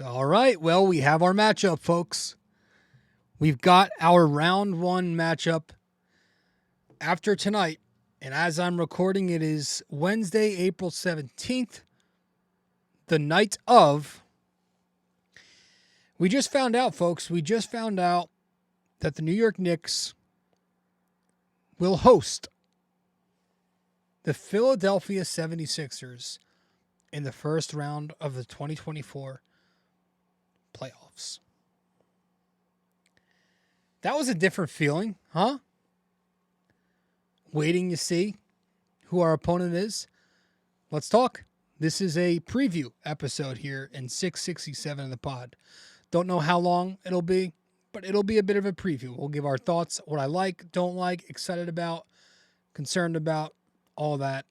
All right, well, we have our matchup, folks. We've got our round one matchup after tonight. And as I'm recording, it is Wednesday, April 17th, the night of. We just found out, folks, that the New York Knicks will host the Philadelphia 76ers in the first round of the 2024 playoffs. That was a different feeling, huh? Waiting to see who our opponent is. Let's talk. This is a preview episode here in 667 of the pod. Don't know how long it'll be, but it'll be a bit of a preview. We'll give our thoughts, what I like, don't like, excited about, concerned about, all that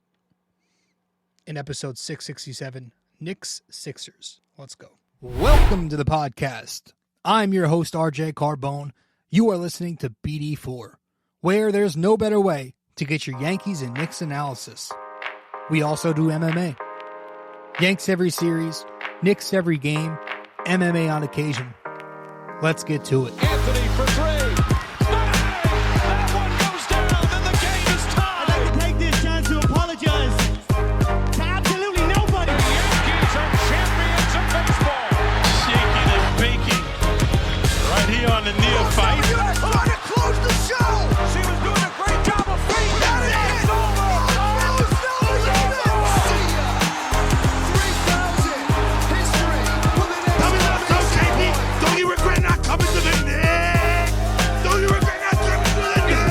in episode 667, Knicks Sixers. Let's go. Welcome to the podcast. I'm your host, RJ Carbone. You are listening to BD4, where there's no better way to get your Yankees and Knicks analysis. We also do MMA. Yanks every series, Knicks every game, MMA on occasion. Let's get to it. Anthony for three. That one goes down, and the game is tied. I'd like to take this chance to apologize to absolutely nobody. The Yankees are champions of baseball. Shaking and baking right here on the neophyte. U.S. trying to close the show. She was doing a great job of feeding that. It's over. Don't you regret not coming to the Knicks? Don't you regret not coming to the Knicks?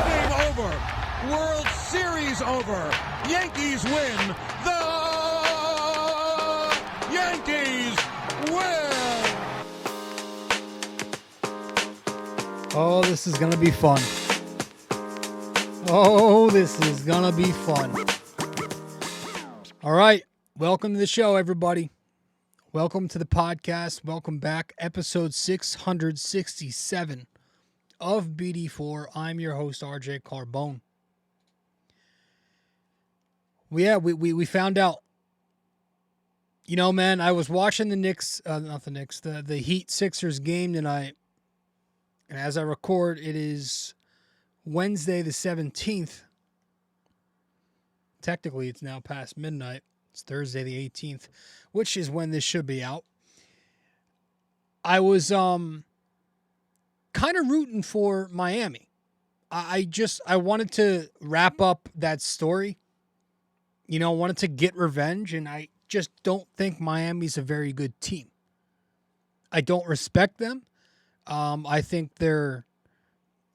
Game over. World Series over. Yankees win. The Yankees win. Oh, this is going to be fun. Oh, this is going to be fun. All right. Welcome to the show, everybody. Welcome to the podcast. Welcome back. Episode 667 of BD4. I'm your host, RJ Carbone. We found out. You know, man, I was watching the Heat Sixers game tonight. And as I record, it is Wednesday the 17th. Technically, it's now past midnight. It's Thursday the 18th, which is when this should be out. I was kind of rooting for Miami. I wanted to wrap up that story. You know, wanted to get revenge, and I just don't think Miami's a very good team. I don't respect them. I think they're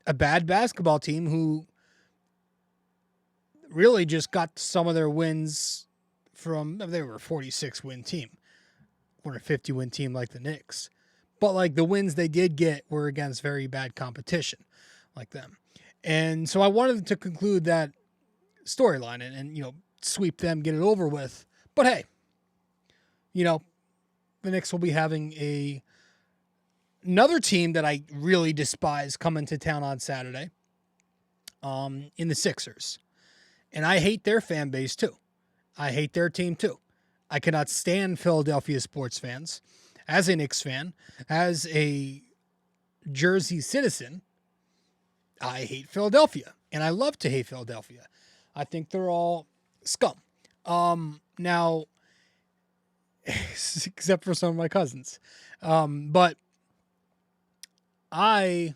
a bad basketball team who really just got some of their wins from, they were a 46-win team. We're a 50-win team like the Knicks. But, like, the wins they did get were against very bad competition like them. And so I wanted to conclude that storyline and you know, sweep them, get it over with. But, hey, you know, the Knicks will be having another team that I really despise coming to town on Saturday in the Sixers. And I hate their fan base, too. I hate their team, too. I cannot stand Philadelphia sports fans. As a Knicks fan, as a Jersey citizen, I hate Philadelphia. And I love to hate Philadelphia. I think they're all scum. Now, except for some of my cousins. But I'm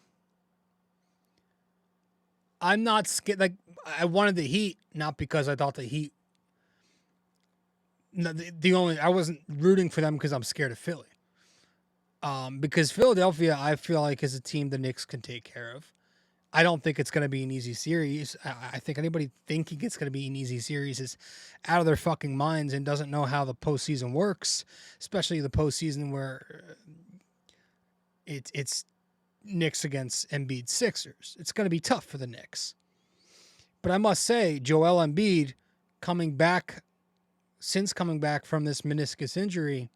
not scared. Like, I wanted the Heat, not because I thought the Heat. I wasn't rooting for them because I'm scared of Philly. Because Philadelphia, I feel like, is a team the Knicks can take care of. I don't think it's going to be an easy series. I think anybody thinking it's going to be an easy series is out of their fucking minds and doesn't know how the postseason works, especially the postseason where it's Knicks against Embiid Sixers. It's going to be tough for the Knicks. But I must say, Joel Embiid coming back from this meniscus injury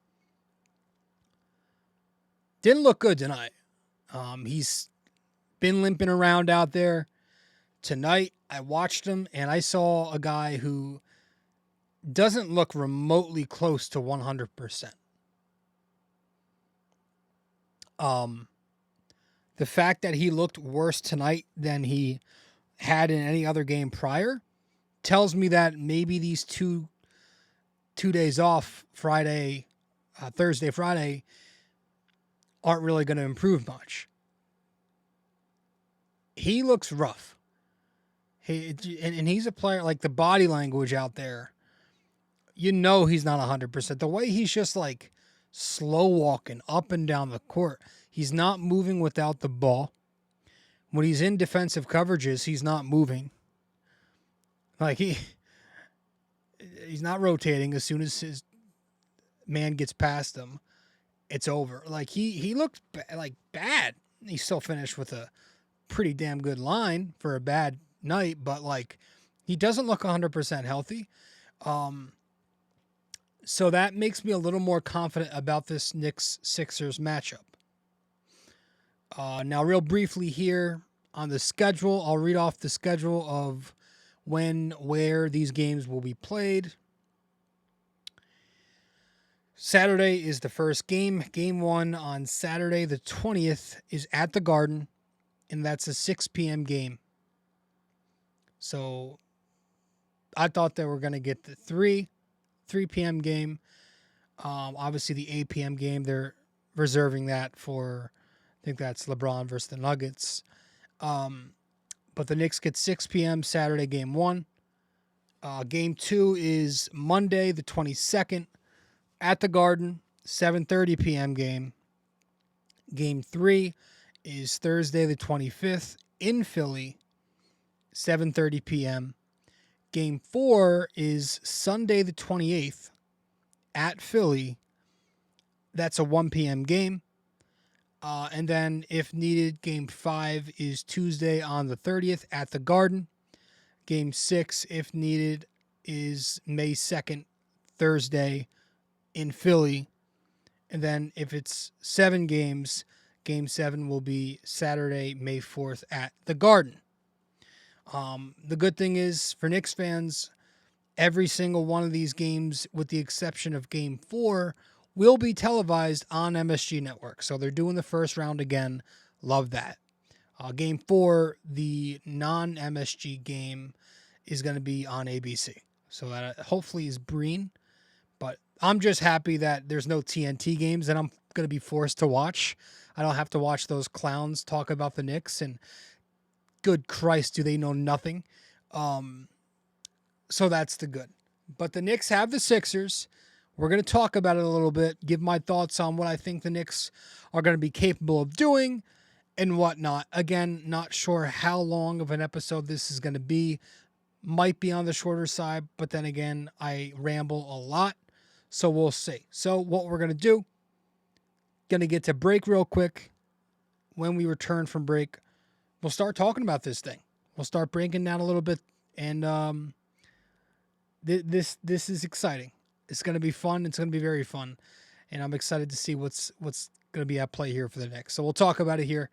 didn't look good tonight. He's been limping around out there. Tonight, I watched him and I saw a guy who doesn't look remotely close to 100%. The fact that he looked worse tonight than he had in any other game prior tells me that maybe these two days off, Thursday, Friday, aren't really going to improve much. He looks rough. And he's a player, like the body language out there, you know he's not 100%. The way he's just like slow walking up and down the court. He's not moving without the ball. When he's in defensive coverages, he's not moving. Like he's not rotating. As soon as his man gets past him, it's over. Like he looked bad. He still finished with a pretty damn good line for a bad night, but like he doesn't look 100% healthy. So that makes me a little more confident about this Knicks-Sixers matchup. Now, real briefly here on the schedule, I'll read off the schedule of when, where these games will be played. Saturday is the first game. Game 1 on Saturday, the 20th, is at the Garden, and that's a 6 p.m. game. So I thought they were going to get the 3 p.m. game. Obviously, the 8 p.m. game, they're reserving that for, I think that's LeBron versus the Nuggets. But the Knicks get 6 p.m. Saturday, game 1. Game 2 is Monday, the 22nd, at the Garden, 7:30 p.m. game. Game 3 is Thursday, the 25th, in Philly, 7:30 p.m. Game 4 is Sunday, the 28th, at Philly. That's a 1 p.m. game. And then, if needed, Game 5 is Tuesday on the 30th at the Garden. Game 6, if needed, is May 2nd, Thursday, in Philly. And then, if it's 7 games, Game 7 will be Saturday, May 4th at the Garden. The good thing is, for Knicks fans, every single one of these games, with the exception of Game 4, will be televised on MSG Network. So they're doing the first round again. Love that. Game 4, the non-MSG game, is going to be on ABC. So that hopefully is Breen. But I'm just happy that there's no TNT games that I'm going to be forced to watch. I don't have to watch those clowns talk about the Knicks, and good Christ, do they know nothing. So that's the good. But the Knicks have the Sixers. We're going to talk about it a little bit, give my thoughts on what I think the Knicks are going to be capable of doing and whatnot. Again, not sure how long of an episode this is going to be. Might be on the shorter side, but then again, I ramble a lot, so we'll see. So what we're going to do, going to get to break real quick. When we return from break, we'll start talking about this thing. We'll start breaking down a little bit, and this is exciting. It's going to be fun. It's going to be very fun, and I'm excited to see what's going to be at play here for the Knicks. So we'll talk about it here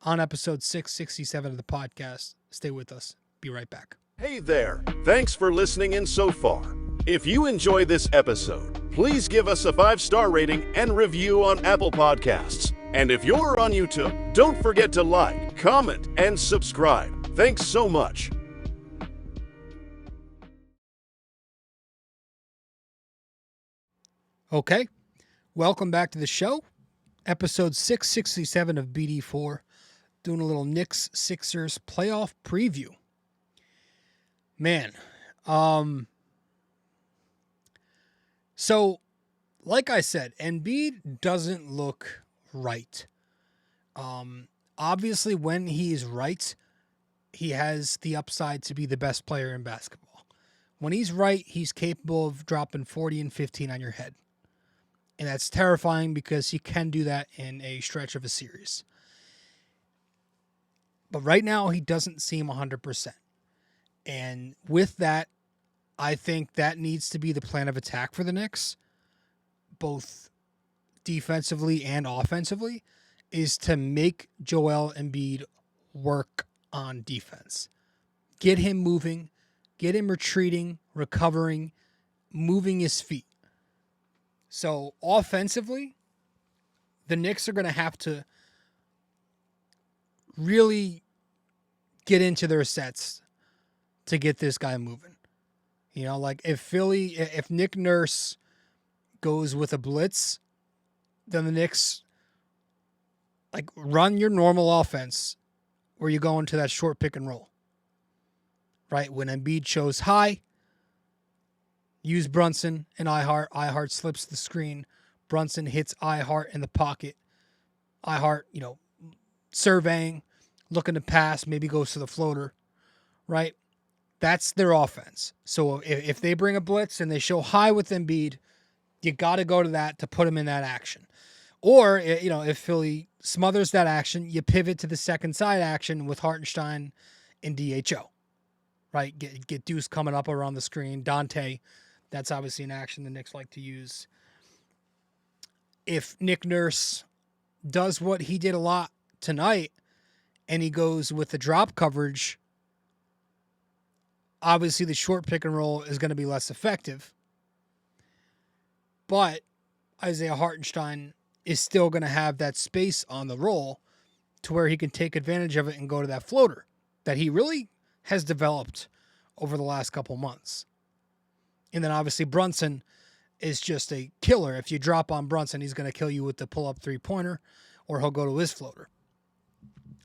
on episode 667 of the podcast. Stay with us. Be right back. Hey there. Thanks for listening in so far. If you enjoy this episode, please give us a 5-star rating and review on Apple Podcasts. And if you're on YouTube, don't forget to like, comment, and subscribe. Thanks so much. Okay, welcome back to the show. Episode 667 of BD4, doing a little Knicks Sixers playoff preview. Man, so like I said, Embiid doesn't look right. Obviously, when he is right, he has the upside to be the best player in basketball. When he's right, he's capable of dropping 40 and 15 on your head. And that's terrifying because he can do that in a stretch of a series. But right now, he doesn't seem 100%. And with that, I think that needs to be the plan of attack for the Knicks, both defensively and offensively, is to make Joel Embiid work on defense. get him moving, get him retreating, recovering, moving his feet. So offensively, the Knicks are going to have to really get into their sets to get this guy moving. You know, like if Nick Nurse goes with a blitz, then the Knicks like run your normal offense where you go into that short pick and roll. Right? When Embiid shows high, use Brunson and iHeart. iHeart slips the screen. Brunson hits iHeart in the pocket. iHeart, surveying, looking to pass, maybe goes to the floater. Right? That's their offense. So if they bring a blitz and they show high with Embiid, you got to go to that to put him in that action. Or, if Philly smothers that action, you pivot to the second side action with Hartenstein and DHO. Right? Get Deuce coming up around the screen. Dante, that's obviously an action the Knicks like to use. If Nick Nurse does what he did a lot tonight and he goes with the drop coverage, obviously the short pick and roll is going to be less effective. But Isaiah Hartenstein is still going to have that space on the roll to where he can take advantage of it and go to that floater that he really has developed over the last couple months. And then obviously Brunson is just a killer. If you drop on Brunson, he's going to kill you with the pull-up three-pointer, or he'll go to his floater.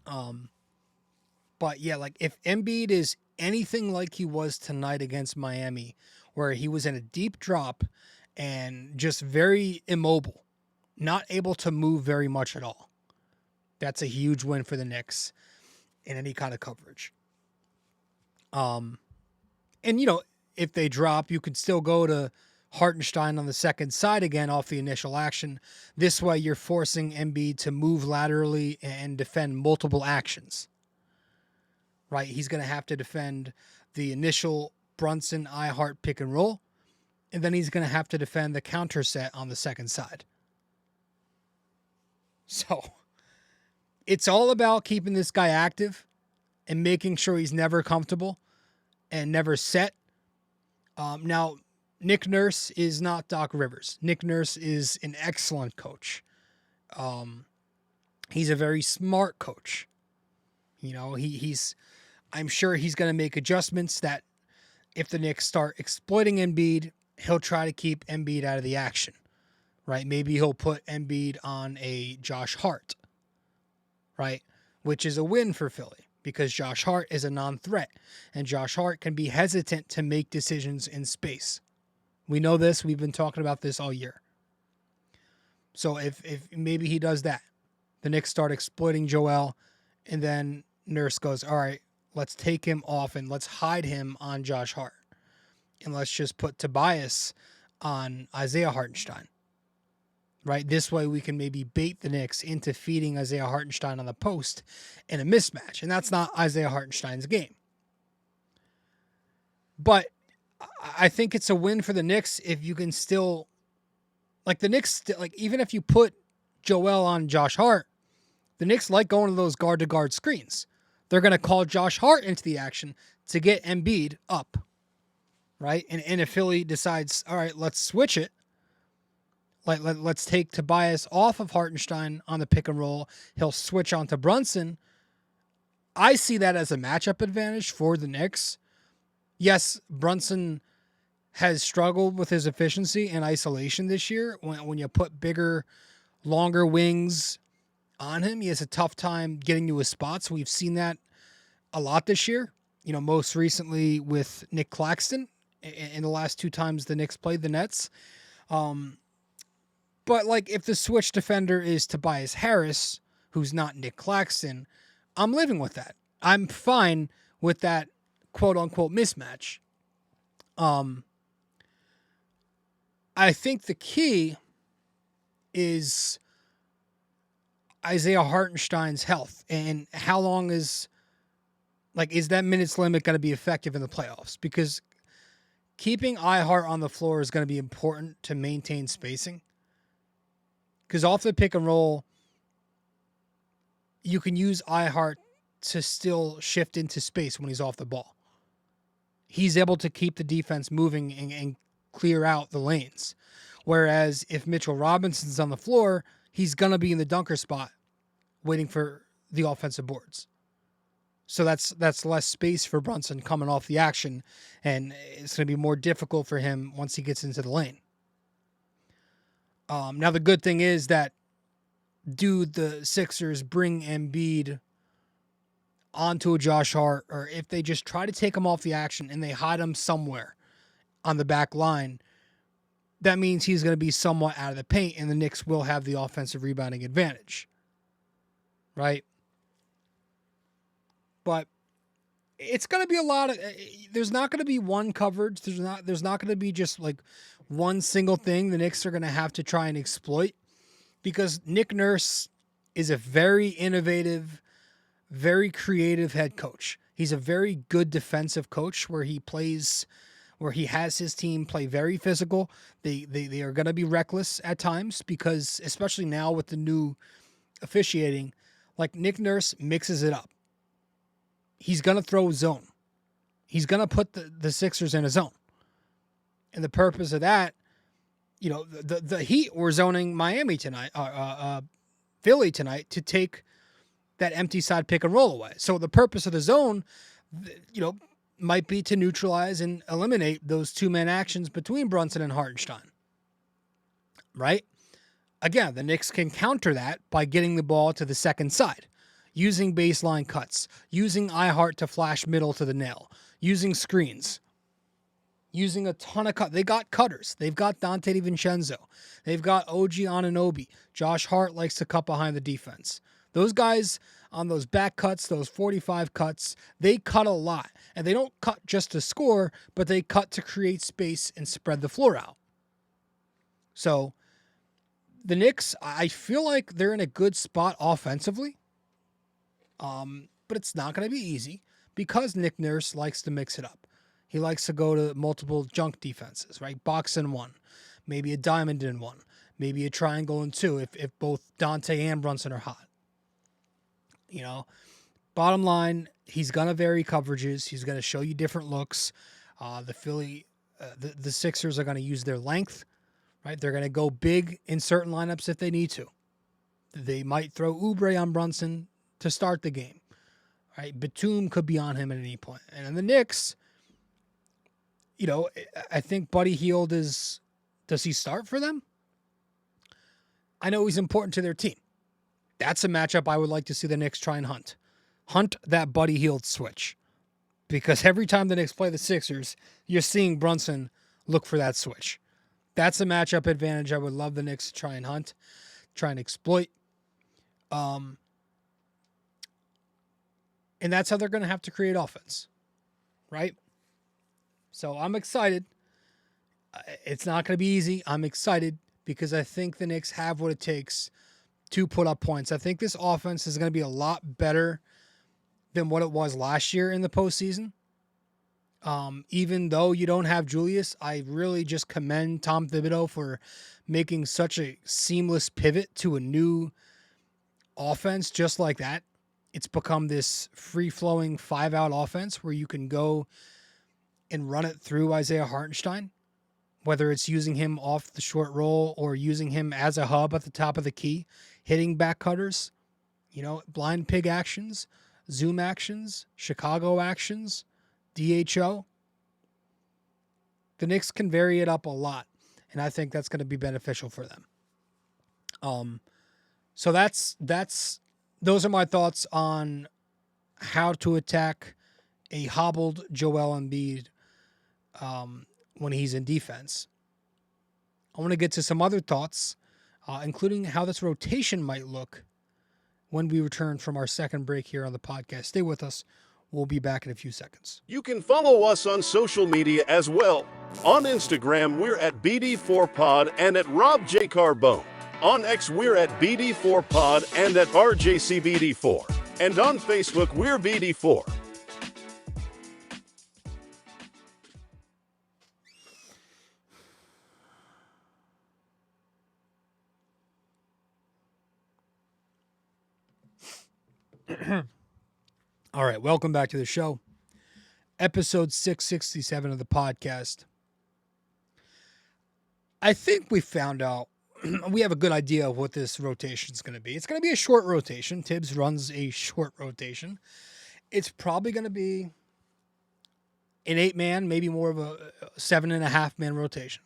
But yeah, like if Embiid is anything like he was tonight against Miami, where he was in a deep drop and just very immobile, not able to move very much at all, that's a huge win for the Knicks in any kind of coverage. And if they drop, you could still go to Hartenstein on the second side again off the initial action. This way you're forcing Embiid to move laterally and defend multiple actions. Right? He's going to have to defend the initial Brunson iHeart pick and roll, and then he's going to have to defend the counter set on the second side. So it's all about keeping this guy active and making sure he's never comfortable and never set. Now, Nick Nurse is not Doc Rivers. Nick Nurse is an excellent coach. He's a very smart coach. I'm sure he's going to make adjustments that if the Knicks start exploiting Embiid, he'll try to keep Embiid out of the action, right? Maybe he'll put Embiid on a Josh Hart, right? Which is a win for Philly because Josh Hart is a non-threat and Josh Hart can be hesitant to make decisions in space. We know this. We've been talking about this all year. So if maybe he does that, the Knicks start exploiting Joel, and then Nurse goes, all right, let's take him off and let's hide him on Josh Hart. And let's just put Tobias on Isaiah Hartenstein. Right? This way we can maybe bait the Knicks into feeding Isaiah Hartenstein on the post in a mismatch. And that's not Isaiah Hartenstein's game. But I think it's a win for the Knicks if you can still, like the Knicks, like even if you put Joel on Josh Hart, the Knicks like going to those guard-to-guard screens. They're going to call Josh Hart into the action to get Embiid up, right? And if Philly decides, all right, let's switch it, let's take Tobias off of Hartenstein on the pick and roll, he'll switch on to Brunson. I see that as a matchup advantage for the Knicks. Yes, Brunson has struggled with his efficiency in isolation this year. When you put bigger, longer wings on him, he has a tough time getting to his spots. We've seen that a lot this year. Most recently with Nick Claxton in the last two times the Knicks played the Nets. But like if the switch defender is Tobias Harris, who's not Nick Claxton, I'm living with that. I'm fine with that quote unquote mismatch. I think the key is Isaiah Hartenstein's health and how long is that minutes limit going to be effective in the playoffs? Because keeping iHeart on the floor is going to be important to maintain spacing. Because off the pick and roll, you can use iHeart to still shift into space when he's off the ball. he's able to keep the defense moving and clear out the lanes. Whereas if Mitchell Robinson's on the floor, he's going to be in the dunker spot waiting for the offensive boards. So that's less space for Brunson coming off the action, and it's going to be more difficult for him once he gets into the lane. Now, the good thing is that do the Sixers bring Embiid onto a Josh Hart, or if they just try to take him off the action and they hide him somewhere on the back line, that means he's going to be somewhat out of the paint, and the Knicks will have the offensive rebounding advantage. Right? But it's going to be a lot of, there's not going to be one coverage. There's not going to be just like one single thing the Knicks are going to have to try and exploit, because Nick Nurse is a very innovative, very creative head coach. He's a very good defensive coach where he has his team play very physical. They are going to be reckless at times because, especially now with the new officiating, like Nick Nurse mixes it up. He's going to throw zone. He's going to put the Sixers in a zone. And the purpose of that, the Heat were zoning Miami tonight, Philly tonight, to take that empty side pick and roll away. So the purpose of the zone, might be to neutralize and eliminate those two-man actions between Brunson and Hartenstein. Right? Again, the Knicks can counter that by getting the ball to the second side, using baseline cuts, using iHeart to flash middle to the nail, using screens, using a ton of They got cutters. They've got Dante DiVincenzo. They've got OG Anunoby. Josh Hart likes to cut behind the defense. Those guys on those back cuts, those 45 cuts, they cut a lot. And they don't cut just to score, but they cut to create space and spread the floor out. So the Knicks, I feel like they're in a good spot offensively. But it's not going to be easy because Nick Nurse likes to mix it up. He likes to go to multiple junk defenses, right? Box in one, maybe a diamond in one, maybe a triangle in two if both Dante and Brunson are hot. Bottom line, he's going to vary coverages. He's going to show you different looks. The Sixers are going to use their length, right? They're going to go big in certain lineups if they need to. They might throw Oubre on Brunson to start the game, right? Batum could be on him at any point. And in the Knicks, I think Buddy Hield does he start for them? I know he's important to their team. That's a matchup I would like to see the Knicks try and hunt that Buddy Hield switch, because every time the Knicks play the Sixers, you're seeing Brunson look for that switch. That's a matchup advantage I would love the Knicks to try and hunt, try and exploit. And that's how they're going to have to create offense, right? So I'm excited. It's not going to be easy. I'm excited because I think the Knicks have what it takes to put up points. I think this offense is going to be a lot better than what it was last year in the postseason. Even though you don't have Julius, I really just commend Tom Thibodeau for making such a seamless pivot to a new offense just like that. It's become this free-flowing 5-out offense where you can go and run it through Isaiah Hartenstein, whether it's using him off the short roll or using him as a hub at the top of the key, hitting back cutters, blind pig actions, zoom actions, Chicago actions, DHO. The Knicks can vary it up a lot, and I think that's going to be beneficial for them. So those are my thoughts on how to attack a hobbled Joel Embiid when he's in defense. I want to get to some other thoughts, including how this rotation might look when we return from our second break here on the podcast. Stay with us. We'll be back in a few seconds. You can follow us on social media as well. On Instagram, we're at BD4Pod and at Rob J. Carbone. On X, we're at BD4Pod and at RJCBD4. And on Facebook, we're BD4. All right, welcome back to the show. episode 667 of the podcast. I think we found out, we have a good idea of what this rotation is going to be. It's going to be a short rotation. Thibs runs a short rotation. It's probably going to be an 8-man, maybe more of a 7.5-man rotation,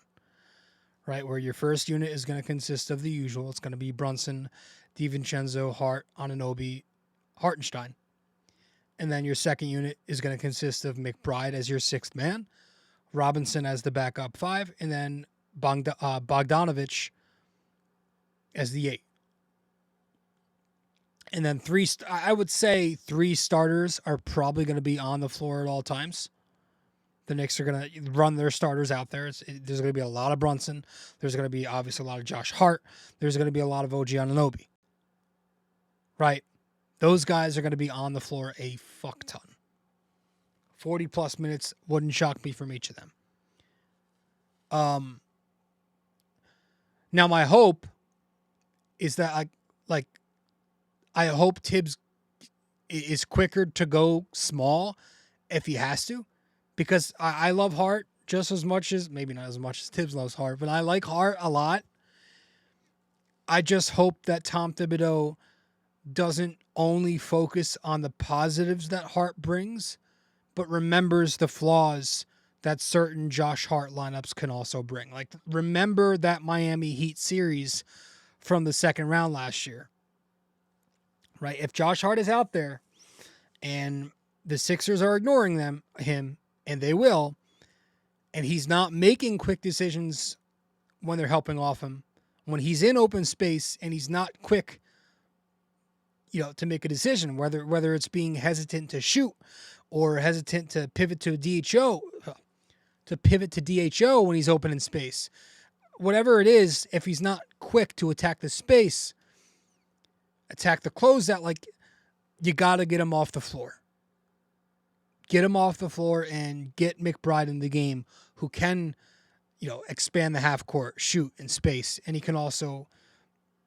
right? Where your first unit is going to consist of the usual. It's going to be Brunson, DiVincenzo, Hart, Anunoby, Hartenstein. And then your second unit is going to consist of McBride as your 6th man, Robinson as the backup 5, and then Bogdanovich as the 8. And then I would say 3 starters are probably going to be on the floor at all times. The Knicks are going to run their starters out there. There's going to be a lot of Brunson. There's going to be obviously a lot of Josh Hart. There's going to be a lot of OG Anunoby. Right? Those guys are going to be on the floor a fuck ton. 40 plus minutes wouldn't shock me from each of them. Now my hope is that I hope Thibs is quicker to go small if he has to, because I love Hart just as much as, maybe not as much as Thibs loves Hart, but I like Hart a lot. I just hope that Tom Thibodeau doesn't only focus on the positives that Hart brings, but remembers the flaws that certain Josh Hart lineups can also bring. Like, remember that Miami Heat series from the second round last year, right? If Josh Hart is out there and the Sixers are ignoring him, and they will, and he's not making quick decisions when they're helping off him, when he's in open space and he's not quick, to make a decision, whether it's being hesitant to shoot or hesitant to pivot to DHO when he's open in space, whatever it is, if he's not quick to attack the space, attack the closeout, you got to get him off the floor. Get him off the floor and get McBride in the game, who can, expand the half court, shoot in space, and he can also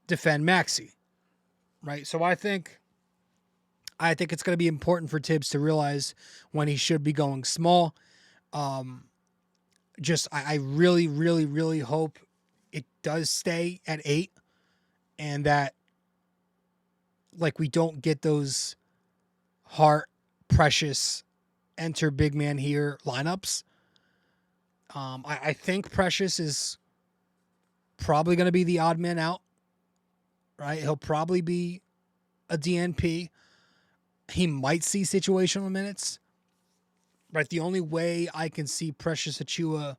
defend Maxey, right? So I think it's going to be important for Thibs to realize when he should be going small. I really, really, really hope it does stay at 8, and that we don't get those Hart, Precious, enter big man here lineups. I think Precious is probably going to be the odd man out, right? He'll probably be a DNP. He might see situational minutes, right? The only way I can see Precious Achiuwa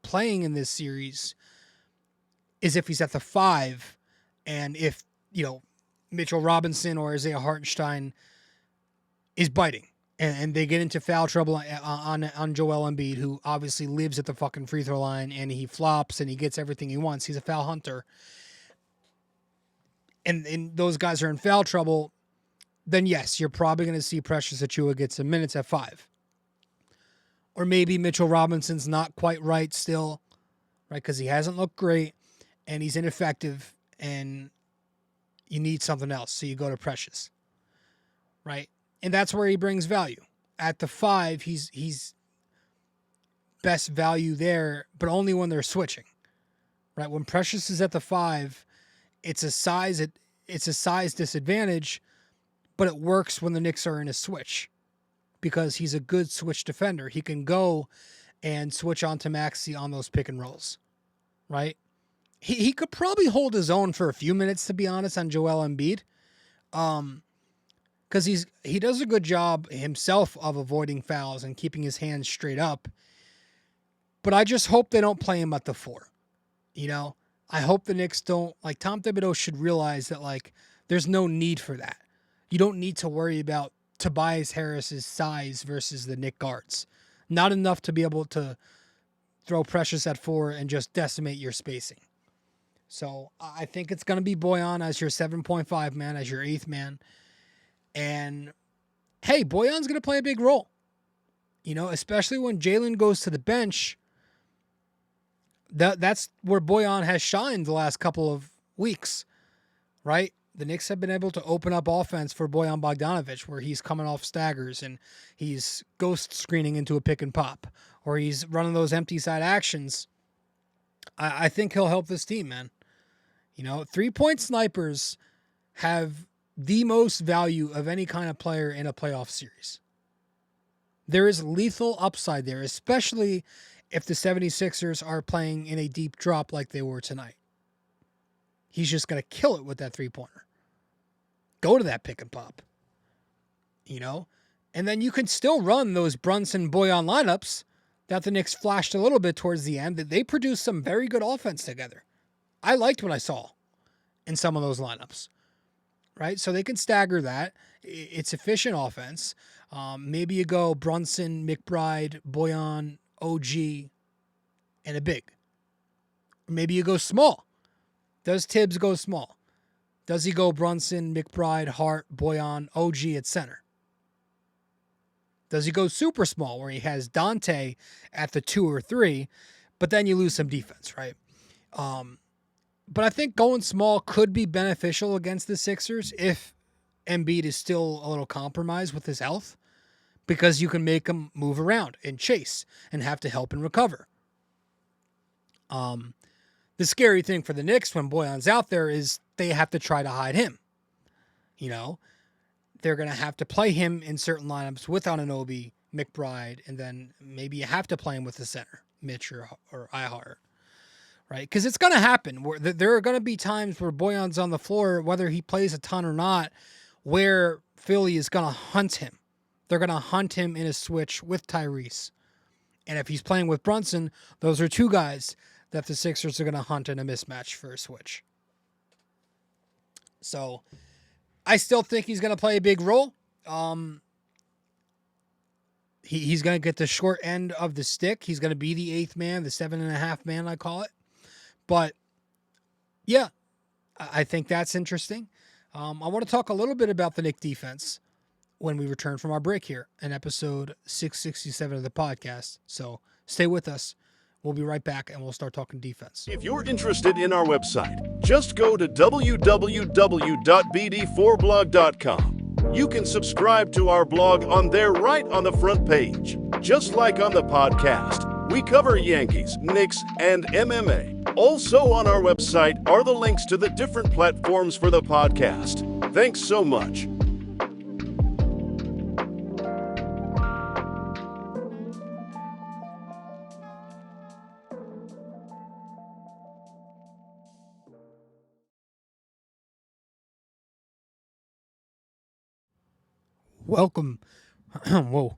playing in this series is if he's at the 5, and if, Mitchell Robinson or Isaiah Hartenstein is biting. And they get into foul trouble on Joel Embiid, who obviously lives at the fucking free throw line, and he flops and he gets everything he wants. He's a foul hunter. And those guys are in foul trouble, then yes, you're probably going to see Precious Achiuwa get some minutes at 5. Or maybe Mitchell Robinson's not quite right still, right? Because he hasn't looked great and he's ineffective and you need something else. So you go to Precious, right? And that's where he brings value. At the 5, he's best value there, but only when they're switching, right? When Precious is at the 5, it's a size disadvantage, but it works when the Knicks are in a switch because he's a good switch defender. He can go and switch onto Maxey on those pick and rolls, right? He could probably hold his own for a few minutes, to be honest, on Joel Embiid. Because he does a good job himself of avoiding fouls and keeping his hands straight up. But I just hope they don't play him at the 4. I hope the Knicks don't, Tom Thibodeau should realize that, there's no need for that. You don't need to worry about Tobias Harris's size versus the Knicks guards. Not enough to be able to throw Precious at 4 and just decimate your spacing. So I think it's going to be Bojan as your 7.5 man, as your 8th man. And, hey, Bojan's going to play a big role. Especially when Jalen goes to the bench. That's where Bojan has shined the last couple of weeks, right? the Knicks have been able to open up offense for Bojan Bogdanovic, where he's coming off staggers and he's ghost screening into a pick and pop, or he's running those empty side actions. I think he'll help this team, man. 3-point snipers have the most value of any kind of player in a playoff series. There is lethal upside there, especially if the 76ers are playing in a deep drop like they were tonight. He's just going to kill it with that 3-pointer. Go to that pick and pop. And then you can still run those Brunson-Bojan lineups that the Knicks flashed a little bit towards the end. That they produced some very good offense together. I liked what I saw in some of those lineups. Right? So they can stagger that. It's efficient offense. Maybe you go Brunson, McBride, Bojan, OG, and a big. Maybe you go small. Does Thibs go small? Does he go Brunson, McBride, Hart, Bojan, OG at center? Does he go super small where he has Dante at the 2 or 3, but then you lose some defense, right? But I think going small could be beneficial against the Sixers if Embiid is still a little compromised with his health, because you can make him move around and chase and have to help and recover. The scary thing for the Knicks when Bojan's out there is they have to try to hide him. They're going to have to play him in certain lineups with Anunoby, McBride, and then maybe you have to play him with the center, Mitch or Ihart, right? Because it's going to happen. There are going to be times where Bojan's on the floor, whether he plays a ton or not, where Philly is going to hunt him. They're going to hunt him in a switch with Tyrese. And if he's playing with Brunson, those are two guys that the Sixers are going to hunt in a mismatch for a switch. So I still think he's going to play a big role. He's going to get the short end of the stick. He's going to be the 8th man, the 7.5 man, I call it. But yeah, I think that's interesting. I want to talk a little bit about the Knicks defense when we return from our break here in episode 667 of the podcast. So stay with us. We'll be right back and we'll start talking defense. If you're interested in our website, just go to www.bd4blog.com. You can subscribe to our blog on there right on the front page. Just like on the podcast, we cover Yankees, Knicks, and MMA. Also on our website are the links to the different platforms for the podcast. Thanks so much. Welcome. Whoa.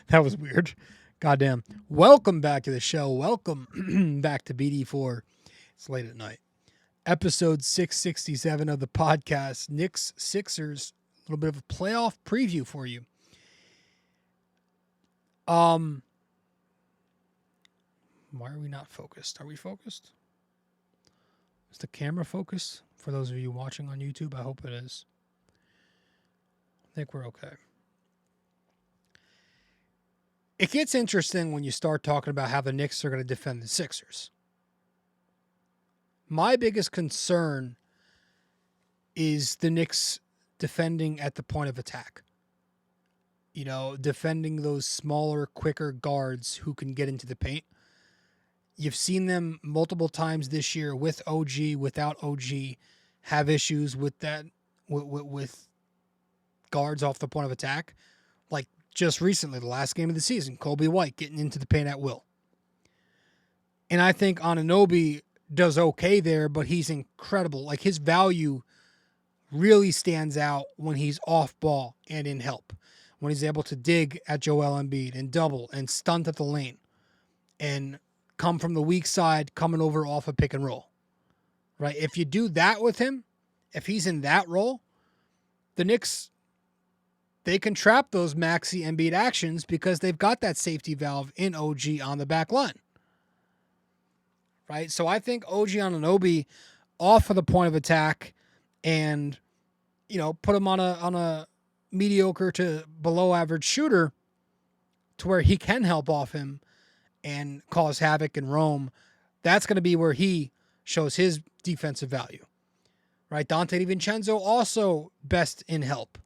That was weird. Goddamn. Welcome back to the show. Welcome back to BD4. It's late at night. Episode 667 of the podcast. Knicks, Sixers. A little bit of a playoff preview for you. Why are we not focused? Are we focused? Is the camera focused? For those of you watching on YouTube, I hope it is. I think we're okay. It gets interesting when you start talking about how the Knicks are going to defend the Sixers. My biggest concern is the Knicks defending at the point of attack. Defending those smaller, quicker guards who can get into the paint. You've seen them multiple times this year with OG, without OG, have issues with that, with guards off the point of attack. Like just recently, the last game of the season, Kobe White getting into the paint at will. And I think Anunoby does okay there, but he's incredible. Like his value really stands out when he's off ball and in help. When he's able to dig at Joel Embiid and double and stunt at the lane and come from the weak side, coming over off a pick and roll. Right? If you do that with him, if he's in that role, the Knicks, they can trap those Maxey Embiid actions because they've got that safety valve in OG on the back line. Right? So I think OG Anunoby off of the point of attack and, put him on a mediocre to below average shooter to where he can help off him and cause havoc and roam. That's going to be where he shows his defensive value. right? Dante DiVincenzo also best in help,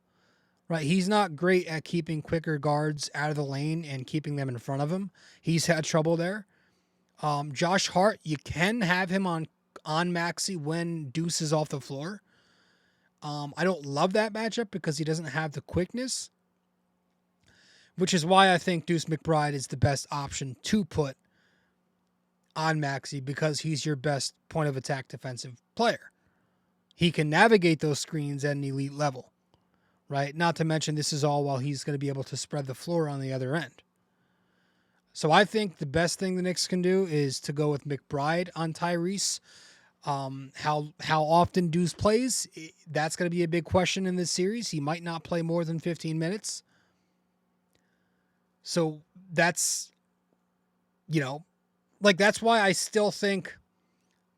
right? He's not great at keeping quicker guards out of the lane and keeping them in front of him. He's had trouble there. Josh Hart, you can have him on Maxey when Deuce is off the floor. I don't love that matchup because he doesn't have the quickness, which is why I think Deuce McBride is the best option to put on Maxey, because he's your best point of attack defensive player. He can navigate those screens at an elite level, right? Not to mention this is all while he's going to be able to spread the floor on the other end. So I think the best thing the Knicks can do is to go with McBride on Tyrese. How often Deuce plays, that's going to be a big question in this series. He might not play more than 15 minutes. So that's, that's why I still think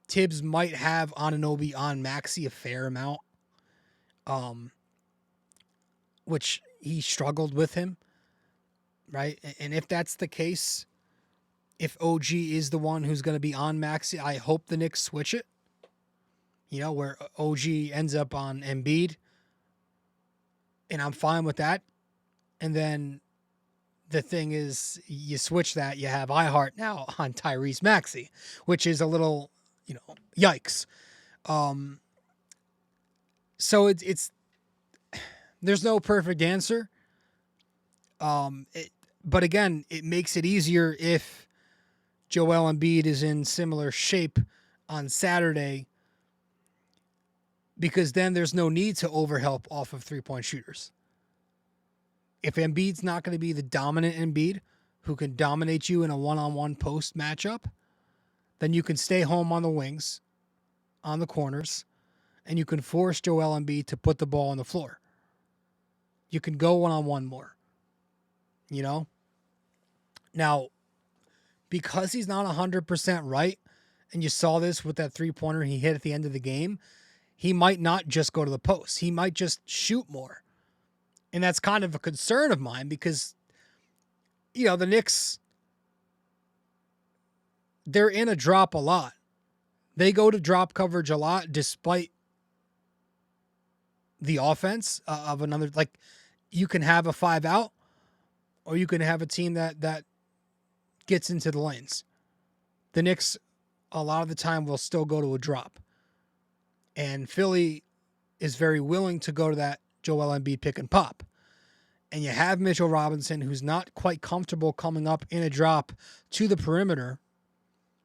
Thibs might have Anunoby on Maxey a fair amount, which he struggled with him, right? And if that's the case, if OG is the one who's going to be on Maxey, I hope the Knicks switch it, where OG ends up on Embiid, and I'm fine with that. And then the thing is, you switch that, you have iHeart now on Tyrese Maxey, which is a little, yikes. So it's there's no perfect answer. But again, it makes it easier if Joel Embiid is in similar shape on Saturday, because then there's no need to overhelp off of three-point shooters. If Embiid's not going to be the dominant Embiid who can dominate you in a one-on-one post matchup, then you can stay home on the wings, on the corners, and you can force Joel Embiid to put the ball on the floor. You can go one-on-one more, Now, because he's not 100% right, and you saw this with that three-pointer he hit at the end of the game, he might not just go to the post. He might just shoot more. And that's kind of a concern of mine because, the Knicks, they're in a drop a lot. They go to drop coverage a lot despite the offense of another. Like, you can have a 5-out, or you can have a team that gets into the lanes. The Knicks, a lot of the time, will still go to a drop. And Philly is very willing to go to that Joel Embiid pick and pop. And you have Mitchell Robinson, who's not quite comfortable coming up in a drop to the perimeter.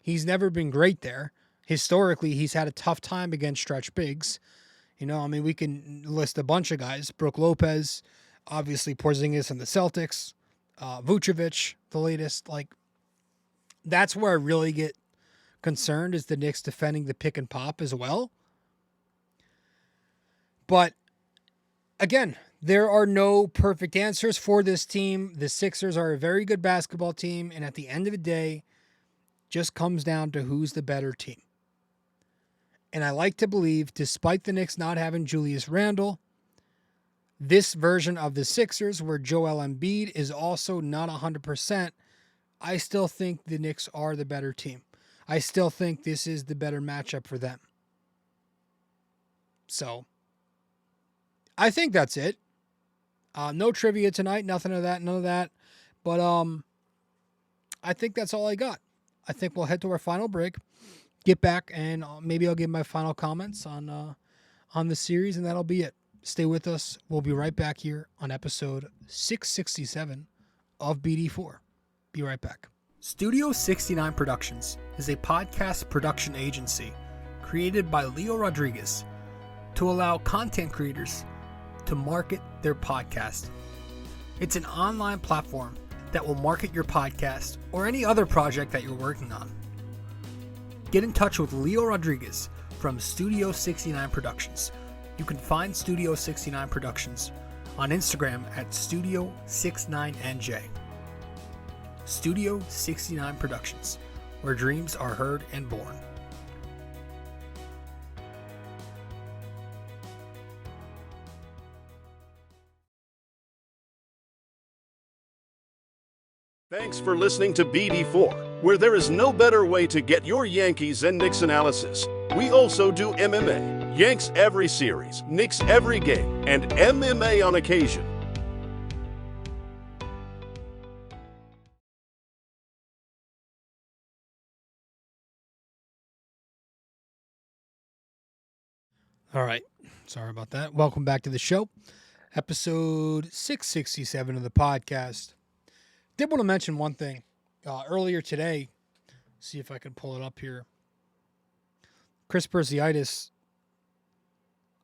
He's never been great there. Historically, he's had a tough time against stretch bigs. We can list a bunch of guys. Brook Lopez, obviously Porzingis and the Celtics, Vucevic, the latest. That's where I really get concerned, is the Knicks defending the pick and pop as well. But again, there are no perfect answers for this team. The Sixers are a very good basketball team, and at the end of the day, just comes down to who's the better team. And I like to believe, despite the Knicks not having Julius Randle, this version of the Sixers, where Joel Embiid is also not 100%, I still think the Knicks are the better team. I still think this is the better matchup for them. So, I think that's it. No trivia tonight, nothing of that, none of that. But I think that's all I got. I think we'll head to our final break, get back, and maybe I'll give my final comments on the series, and that'll be it. Stay with us. We'll be right back here on episode 667 of BD4. Be right back. Studio 69 Productions is a podcast production agency created by Leo Rodriguez to allow content creators to market their podcast. It's an online platform that will market your podcast or any other project that you're working on. Get in touch with Leo Rodriguez from Studio 69 Productions. You can find Studio 69 Productions on Instagram at Studio69NJ. Studio 69 Productions, where dreams are heard and born. Thanks for listening to BD4, where there is no better way to get your Yankees and Knicks analysis. We also do MMA, Yanks every series, Knicks every game, and MMA on occasion. All right. Sorry about that. Welcome back to the show. Episode 667 of the podcast. Did want to mention one thing. Earlier today, see if I can pull it up here. Chris Persiaitis,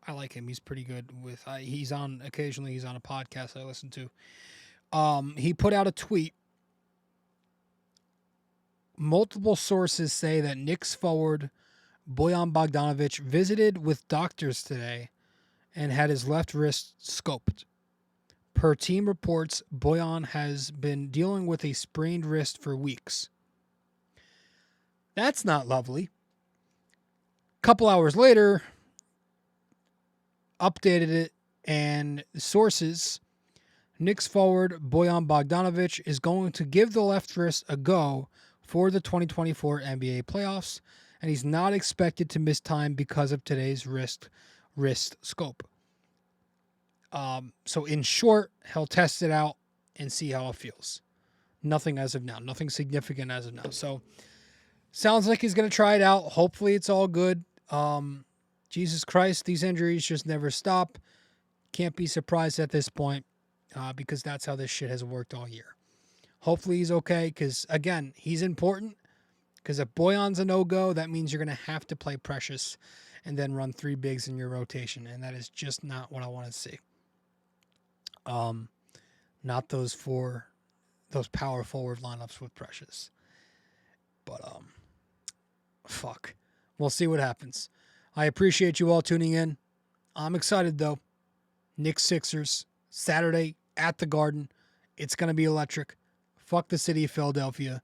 I like him. He's pretty good with. Occasionally he's on a podcast I listen to. He put out a tweet. Multiple sources say that Knicks forward Bojan Bogdanovic visited with doctors today and had his left wrist scoped. Per team reports, Bojan has been dealing with a sprained wrist for weeks. That's not lovely. Couple hours later, updated it, and sources, Knicks forward Bojan Bogdanovic is going to give the left wrist a go for the 2024 NBA playoffs, and he's not expected to miss time because of today's wrist scope. So in short, he'll test it out and see how it feels. Nothing as of now. Nothing significant as of now. So sounds like he's going to try it out. Hopefully it's all good. Jesus Christ, these injuries just never stop. Can't be surprised at this point because that's how this shit has worked all year. Hopefully he's okay because, again, he's important because if Bojan's a no-go, that means you're going to have to play Precious and then run three bigs in your rotation, and that is just not what I want to see. Not those power forward lineups with Precious. But, fuck. We'll see what happens. I appreciate you all tuning in. I'm excited, though. Knicks Sixers, Saturday at the Garden. It's going to be electric. Fuck the city of Philadelphia.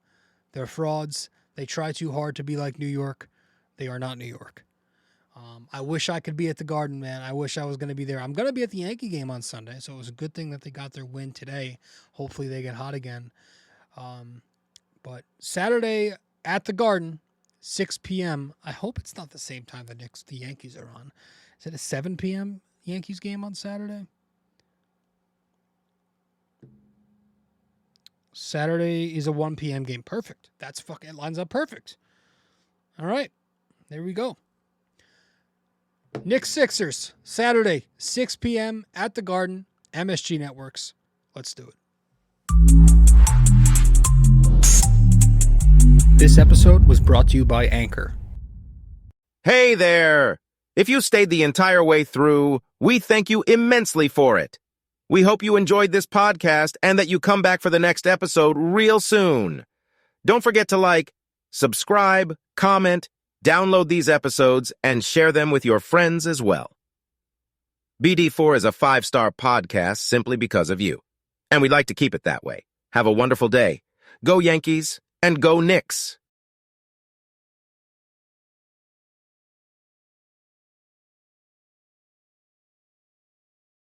They're frauds. They try too hard to be like New York. They are not New York. I wish I could be at the Garden, man. I wish I was going to be there. I'm going to be at the Yankee game on Sunday, so it was a good thing that they got their win today. Hopefully they get hot again. But Saturday at the Garden, 6 p.m. I hope it's not the same time the Yankees are on. Is it a 7 p.m. Yankees game on Saturday? Saturday is a 1 p.m. game. Perfect. It lines up perfect. All right. There we go. Knicks Sixers, Saturday, 6 p.m. at the Garden, MSG Networks. Let's do it. This episode was brought to you by Anchor. Hey there! If you stayed the entire way through, we thank you immensely for it. We hope you enjoyed this podcast and that you come back for the next episode real soon. Don't forget to subscribe, comment, download these episodes, and share them with your friends as well. BD4 is a 5-star podcast simply because of you. And we'd like to keep it that way. Have a wonderful day. Go Yankees, and go Knicks!